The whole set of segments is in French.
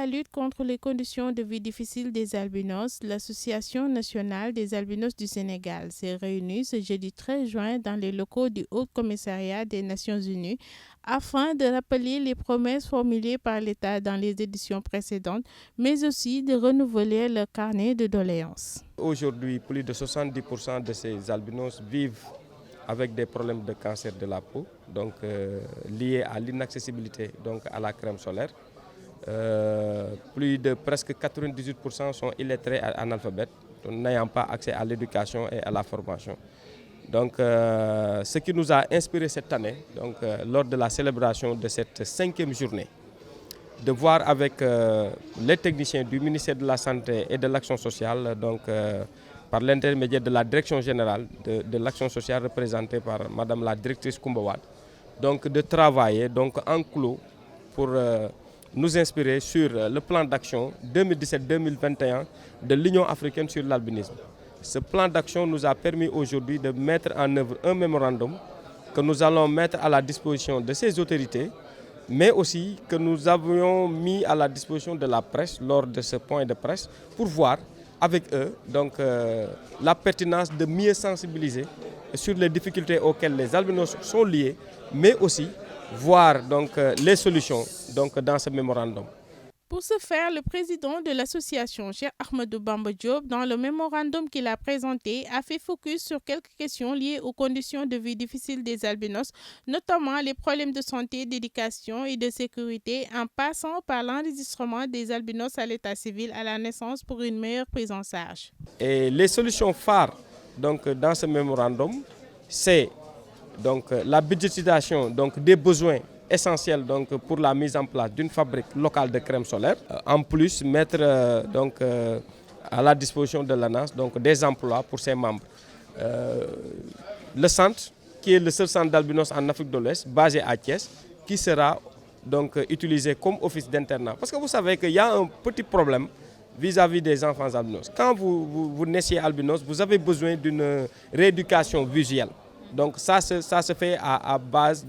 la lutte contre les conditions de vie difficiles des albinos, l'Association nationale des albinos du Sénégal s'est réunie ce jeudi 13 juin dans les locaux du Haut Commissariat des Nations Unies afin de rappeler les promesses formulées par l'État dans les éditions précédentes, mais aussi de renouveler le carnet de doléances. Aujourd'hui, plus de 70% de ces albinos vivent avec des problèmes de cancer de la peau, donc liés à l'inaccessibilité à la crème solaire. Plus de presque 98% sont illettrés et analphabètes, n'ayant pas accès à l'éducation et à la formation. Donc, ce qui nous a inspiré cette année, lors de la célébration de cette 5e journée, de voir avec les techniciens du ministère de la Santé et de l'Action sociale, par l'intermédiaire de la direction générale de l'Action sociale représentée par Madame la directrice Koumba Wade, de travailler en clos pour nous inspirer sur le plan d'action 2017-2021 de l'Union africaine sur l'albinisme. Ce plan d'action nous a permis aujourd'hui de mettre en œuvre un mémorandum que nous allons mettre à la disposition de ces autorités, mais aussi que nous avions mis à la disposition de la presse lors de ce point de presse pour voir avec eux la pertinence de mieux sensibiliser sur les difficultés auxquelles les albinos sont liés, mais aussi voir les solutions dans ce mémorandum. Pour ce faire, le président de l'association, Cheikh Ahmadou Bamba Diop, dans le mémorandum qu'il a présenté, a fait focus sur quelques questions liées aux conditions de vie difficiles des albinos, notamment les problèmes de santé, d'éducation et de sécurité, en passant par l'enregistrement des albinos à l'état civil à la naissance pour une meilleure prise en charge. Et les solutions phares dans ce mémorandum, c'est la budgétisation des besoins essentiel pour la mise en place d'une fabrique locale de crème solaire. En plus, mettre à la disposition de l'ANAS des emplois pour ses membres. Le centre, qui est le seul centre d'albinos en Afrique de l'Ouest, basé à Thiès, qui sera utilisé comme office d'internat. Parce que vous savez qu'il y a un petit problème vis-à-vis des enfants albinos. Quand vous naissiez albinos, vous avez besoin d'une rééducation visuelle. Donc ça se fait à base,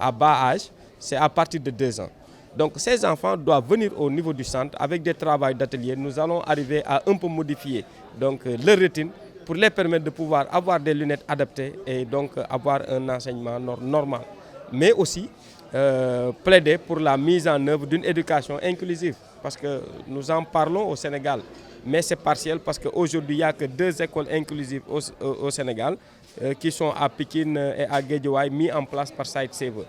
à bas âge, c'est à partir de 2 ans. Donc ces enfants doivent venir au niveau du centre avec des travaux d'atelier. Nous allons arriver à un peu modifier leur rétine pour les permettre de pouvoir avoir des lunettes adaptées et avoir un enseignement normal. Mais aussi plaider pour la mise en œuvre d'une éducation inclusive. Parce que nous en parlons au Sénégal, mais c'est partiel parce qu'aujourd'hui il n'y a que 2 écoles inclusives au Sénégal qui sont à Pikine et à Guédiawaye, mis en place par Saïd Sever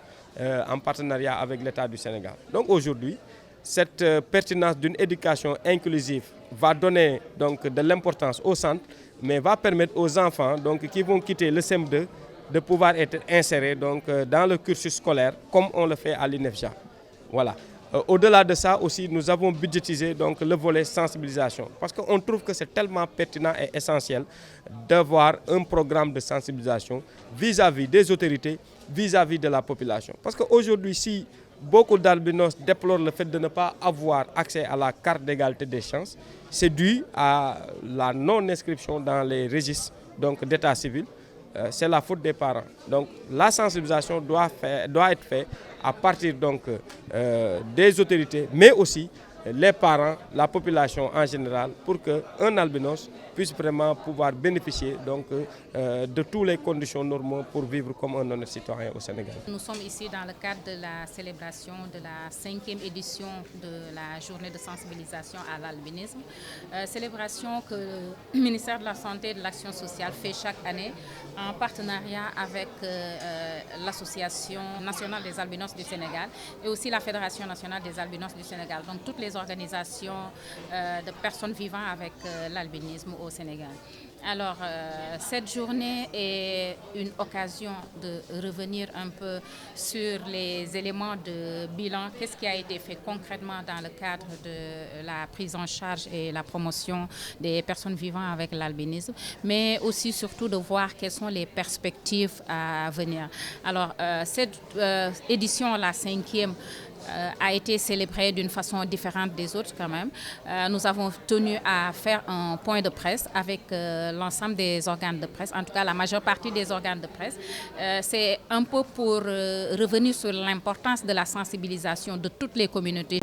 en partenariat avec l'État du Sénégal. Donc aujourd'hui, cette pertinence d'une éducation inclusive va donner de l'importance au centre, mais va permettre aux enfants qui vont quitter le CM2 de pouvoir être insérés dans le cursus scolaire comme on le fait à l'INEFJA. Voilà. Au-delà de ça aussi, nous avons budgétisé le volet sensibilisation parce qu'on trouve que c'est tellement pertinent et essentiel d'avoir un programme de sensibilisation vis-à-vis des autorités, vis-à-vis de la population. Parce qu'aujourd'hui, si beaucoup d'albinos déplorent le fait de ne pas avoir accès à la carte d'égalité des chances, c'est dû à la non-inscription dans les registres d'état civil. C'est la faute des parents. Donc la sensibilisation doit être faite à partir des autorités, mais aussi les parents, la population en général, pour qu'un albinos puisse vraiment pouvoir bénéficier de toutes les conditions normales pour vivre comme un honnête citoyen au Sénégal. Nous sommes ici dans le cadre de la célébration de la 5e édition de la journée de sensibilisation à l'albinisme. Célébration que le ministère de la Santé et de l'Action sociale fait chaque année en partenariat avec l'Association nationale des albinos du Sénégal et aussi la Fédération nationale des albinos du Sénégal. Donc toutes les organisations de personnes vivant avec l'albinisme au Sénégal. Alors, cette journée est une occasion de revenir un peu sur les éléments de bilan. Qu'est-ce qui a été fait concrètement dans le cadre de la prise en charge et la promotion des personnes vivant avec l'albinisme, mais aussi surtout de voir quelles sont les perspectives à venir. Alors, cette édition, la 5e, a été célébrée d'une façon différente des autres quand même. Nous avons tenu à faire un point de presse avec l'ensemble des organes de presse, en tout cas la majeure partie des organes de presse. C'est un peu pour revenir sur l'importance de la sensibilisation de toutes les communautés.